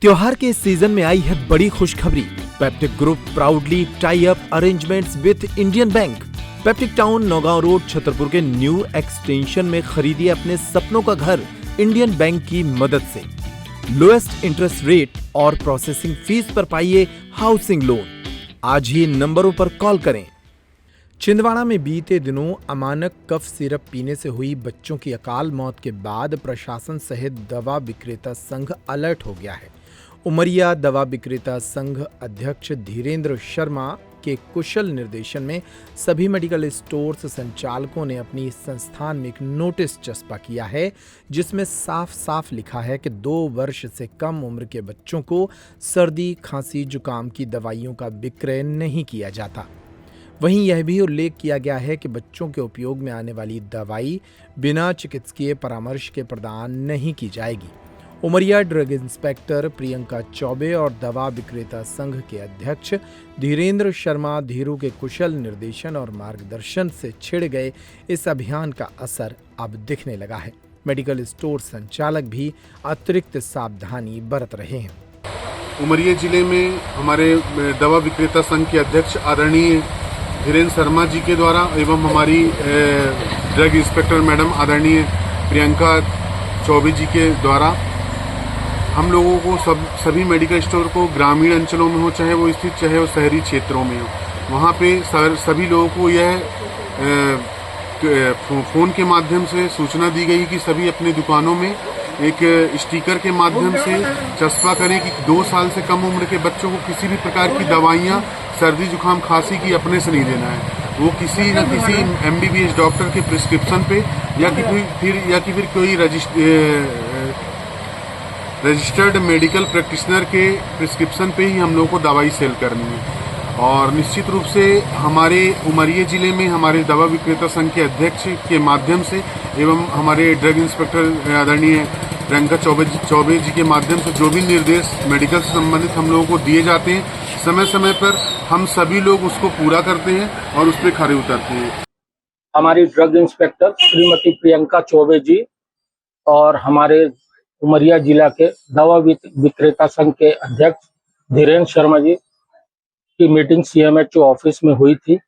त्योहार के इस सीजन में आई है बड़ी खुशखबरी। Peptic group proudly tie up arrangements with Indian bank. Peptic town Naugaon road Chhatarpur के न्यू एक्सटेंशन में खरीदिए अपने सपनों का घर इंडियन बैंक की मदद से। लोएस्ट इंटरेस्ट रेट और प्रोसेसिंग फीस पर पाइए हाउसिंग लोन। आज ही इन नंबरों पर कॉल करें। छिंदवाड़ा में बीते दिनों अमानक कफ सिरप पीने से हुई बच्चों की अकाल मौत के बाद प्रशासन सहित दवा विक्रेता संघ अलर्ट हो गया है। उमरिया दवा विक्रेता संघ अध्यक्ष धीरेन्द्र शर्मा के कुशल निर्देशन में सभी मेडिकल स्टोर्स संचालकों ने अपनी संस्थान में एक नोटिस चस्पा किया है, जिसमें साफ साफ लिखा है कि 2 वर्ष से कम उम्र के बच्चों को सर्दी, खांसी, जुकाम की दवाइयों का विक्रय नहीं किया जाता। वहीं यह भी उल्लेख किया गया है कि बच्चों के उपयोग में आने वाली दवाई बिना चिकित्सकीय परामर्श के प्रदान नहीं की जाएगी। उमरिया ड्रग इंस्पेक्टर प्रियंका चौबे और दवा विक्रेता संघ के अध्यक्ष धीरेन्द्र शर्मा धीरू के कुशल निर्देशन और मार्गदर्शन से छिड़ गए इस अभियान का असर अब दिखने लगा है। मेडिकल स्टोर संचालक भी अतिरिक्त सावधानी बरत रहे हैं। उमरिया जिले में हमारे दवा विक्रेता संघ के अध्यक्ष आदरणीय धीरेन्द्र शर्मा जी के द्वारा एवं हमारी ड्रग इंस्पेक्टर मैडम आदरणीय प्रियंका चौबे जी के द्वारा हम लोगों को सभी मेडिकल स्टोर को ग्रामीण अंचलों में हो, चाहे वो स्थित, चाहे वो शहरी क्षेत्रों में हो, वहाँ पे सभी लोगों को यह फ़ोन के माध्यम से सूचना दी गई कि सभी अपनी दुकानों में एक स्टिकर के माध्यम से चस्पा करें कि 2 साल से कम उम्र के बच्चों को किसी भी प्रकार की दवाइयाँ सर्दी, जुकाम, खांसी की अपने से नहीं देना है। वो किसी न किसी MBBS डॉक्टर के प्रिस्क्रिप्शन पे या फिर कोई रजिस्टर्ड मेडिकल प्रैक्टिशनर के प्रिस्क्रिप्शन पे ही हम लोग को दवाई सेल करनी है। और निश्चित रूप से हमारे उमरिया जिले में हमारे दवा विक्रेता संघ के अध्यक्ष के माध्यम से एवं हमारे ड्रग इंस्पेक्टर आदरणीय प्रियंका चौबे जी के माध्यम से जो भी निर्देश मेडिकल से संबंधित हम लोगों को दिए जाते हैं, समय समय पर हम सभी लोग उसको पूरा करते हैं और उस पर खरे उतरते हैं। हमारी ड्रग इंस्पेक्टर श्रीमती प्रियंका चौबे जी और हमारे उमरिया जिला के दवा विक्रेता संघ के अध्यक्ष धीरेन्द्र शर्मा जी की मीटिंग CMHO ऑफिस में हुई थी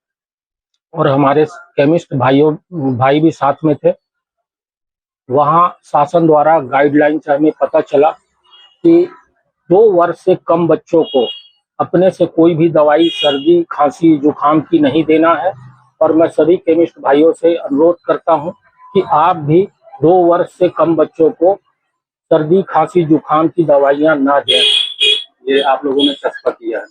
और हमारे केमिस्ट भाई भी साथ में थे। वहां शासन द्वारा गाइडलाइन से हमें पता चला कि 2 वर्ष से कम बच्चों को अपने से कोई भी दवाई सर्दी, खांसी, जुकाम की नहीं देना है। और मैं सभी केमिस्ट भाइयों से अनुरोध करता हूं कि आप भी 2 वर्ष से कम बच्चों को सर्दी, खांसी, जुकाम की दवाइयां ना दें। ये आप लोगों ने चस्पा किया है?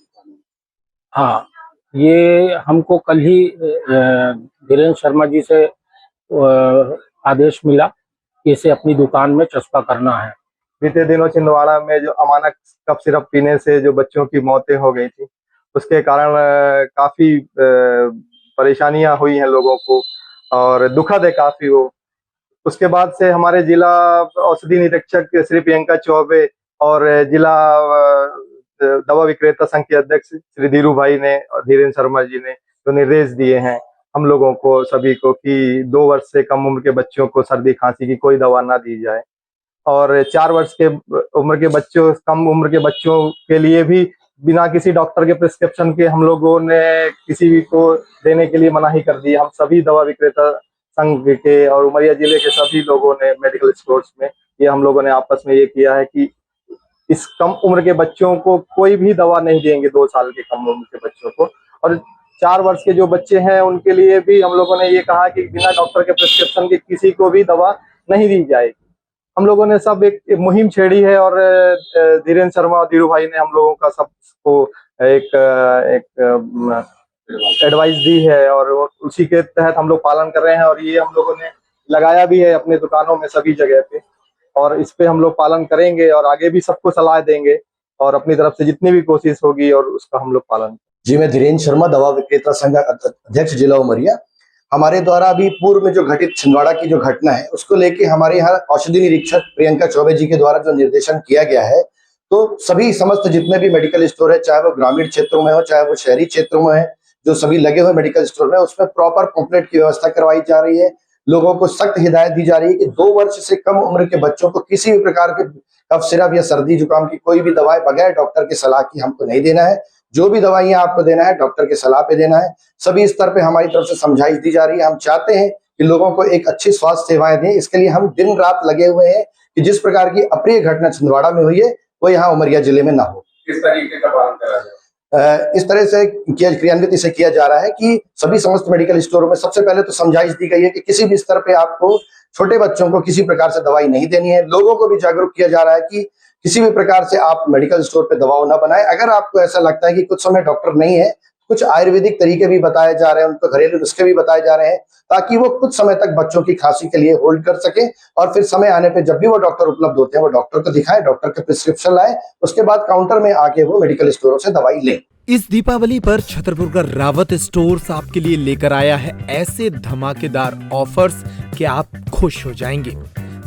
हाँ, ये हमको कल ही धीरेन्द्र शर्मा जी से आदेश मिला कि इसे अपनी दुकान में चस्पा करना है। बीते दिनों छिंदवाड़ा में जो अमानक कफ सिरप पीने से जो बच्चों की मौतें हो गई थी, उसके कारण काफी परेशानियां हुई हैं लोगों को और दुखद है काफी वो। उसके बाद से हमारे जिला औषधि निरीक्षक श्री प्रियंका चौबे और जिला दवा विक्रेता संघ के अध्यक्ष श्री धीरू भाई ने और धीरेन्द्र शर्मा जी ने जो निर्देश दिए हैं हम लोगों को सभी को कि 2 वर्ष से कम उम्र के बच्चों को सर्दी, खांसी की कोई दवा ना दी जाए। और 4 वर्ष के उम्र के बच्चों, कम उम्र के बच्चों के लिए भी बिना किसी डॉक्टर के प्रिस्क्रिप्शन के हम लोगों ने किसी को देने के लिए मनाही कर दी। हम सभी दवा विक्रेता संघ के और उमरिया जिले के सभी लोगों ने मेडिकल स्टोर्स में ये हम लोगों ने आपस में ये किया है कि इस कम उम्र के बच्चों को कोई भी दवा नहीं देंगे, 2 साल के कम उम्र के बच्चों को। और 4 वर्ष के जो बच्चे हैं उनके लिए भी हम लोगों ने ये कहा कि बिना डॉक्टर के प्रिस्क्रिप्शन के किसी को भी दवा नहीं दी जाएगी। हम लोगों ने सब एक मुहिम छेड़ी है और धीरेन्द्र शर्मा और धीरू भाई ने हम लोगों का सबको एक एडवाइस दी है और उसी के तहत हम लोग पालन कर रहे हैं। और ये हम लोगों ने लगाया भी है अपने दुकानों में सभी जगह पे और इस पे हम लोग पालन करेंगे और आगे भी सबको सलाह देंगे और अपनी तरफ से जितनी भी कोशिश होगी और उसका हम लोग पालन। जी, मैं धीरेन्द्र शर्मा, दवा विक्रेता संघ अध्यक्ष जिला उमरिया। हमारे द्वारा अभी पूर्व में जो घटित छिंदवाड़ा की जो घटना है उसको लेके हमारे यहाँ औषधि निरीक्षक प्रियंका चौबे जी के द्वारा जो निर्देशन किया गया है, तो सभी समस्त जितने भी मेडिकल स्टोर है, चाहे वो ग्रामीण क्षेत्रों में हो चाहे वो शहरी क्षेत्रों में है, जो सभी लगे हुए मेडिकल स्टोर में उसमें प्रॉपर पंपलेट की व्यवस्था करवाई जा रही है। लोगों को सख्त हिदायत दी जा रही है कि 2 वर्ष से कम उम्र के बच्चों को किसी भी प्रकार के कफ सिरप या सर्दी जुकाम की कोई भी दवाई बगैर डॉक्टर की सलाह की हमको नहीं देना है। जो भी दवाइयां आपको देना है डॉक्टर की सलाह पे देना है। सभी स्तर पे हमारी तरफ से समझाइश दी जा रही है। हम चाहते हैं कि लोगों को एक अच्छी स्वास्थ्य सेवाएं दें। इसके लिए हम दिन रात लगे हुए हैं कि जिस प्रकार की अप्रिय घटना छिंदवाड़ा में हुई है वो यहाँ उमरिया जिले में ना हो। किस तरीके का पालन करा जाए? इस तरह से क्रियान्वित इसे किया जा रहा है कि सभी समस्त मेडिकल स्टोरों में सबसे पहले तो समझाइश दी गई है कि किसी भी स्तर पे आपको छोटे बच्चों को किसी प्रकार से दवाई नहीं देनी है। लोगों को भी जागरूक किया जा रहा है कि किसी भी प्रकार से आप मेडिकल स्टोर पे दवाओं ना बनाएं। अगर आपको ऐसा लगता है कि कुछ समय डॉक्टर नहीं है, कुछ आयुर्वेदिक तरीके भी बताए जा रहे हैं, उनको घरेलू नुस्खे भी बताए जा रहे हैं ताकि वो कुछ समय तक बच्चों की खांसी के लिए होल्ड कर सके और फिर समय आने पे जब भी वो डॉक्टर उपलब्ध होते हैं वो डॉक्टर को दिखाएं, डॉक्टर के प्रिस्क्रिप्शन लाएं, उसके बाद काउंटर में आके वो मेडिकल स्टोरों से दवाई लें। इस दीपावली पर छतरपुर का रावत स्टोर्स आपके लिए लेकर आया है ऐसे धमाकेदार ऑफर्स कि आप खुश हो जाएंगे।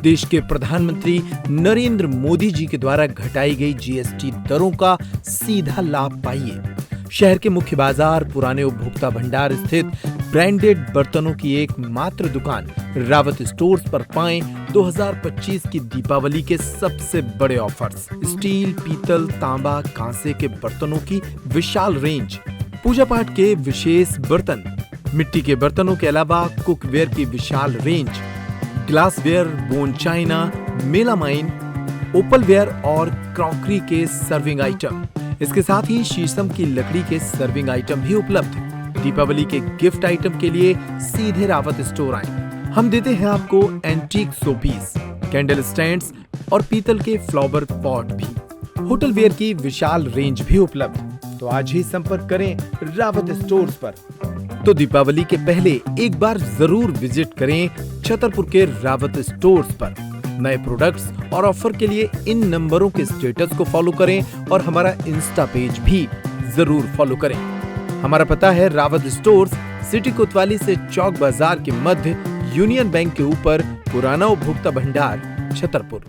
देश के प्रधानमंत्री नरेंद्र मोदी जी के द्वारा घटाई गई जीएसटी दरों का सीधा लाभ पाइए। शहर के मुख्य बाजार पुराने उपभोक्ता भंडार स्थित ब्रांडेड बर्तनों की एक मात्र दुकान रावत स्टोर्स पर पाएं 2025 की दीपावली के सबसे बड़े ऑफर्स। स्टील, पीतल, तांबा, कांसे के बर्तनों की विशाल रेंज, पूजा पाठ के विशेष बर्तन, मिट्टी के बर्तनों के अलावा कुकवेयर की विशाल range, glassware, bone china, melamine, opalware और क्रॉकरी के सर्विंग आइटम। इसके साथ ही शीशम की लकड़ी के सर्विंग आइटम भी उपलब्ध है। दीपावली के गिफ्ट आइटम के लिए सीधे रावत स्टोर आएं। हम देते हैं आपको एंटीक शोपीस, कैंडल स्टैंड्स और पीतल के फ्लावर पॉट भी। होटल वेयर की विशाल रेंज भी उपलब्ध। तो आज ही संपर्क करें रावत स्टोर्स पर। तो दीपावली के पहले एक बार जरूर विजिट करें छतरपुर के रावत स्टोर्स पर। नए प्रोडक्ट्स और ऑफर के लिए इन नंबरों के स्टेटस को फॉलो करें और हमारा इंस्टा पेज भी जरूर फॉलो करें। हमारा पता है रावत स्टोर्स, सिटी कोतवाली से चौक बाजार के मध्य, यूनियन बैंक के ऊपर, पुराना उपभोक्ता भंडार, छतरपुर।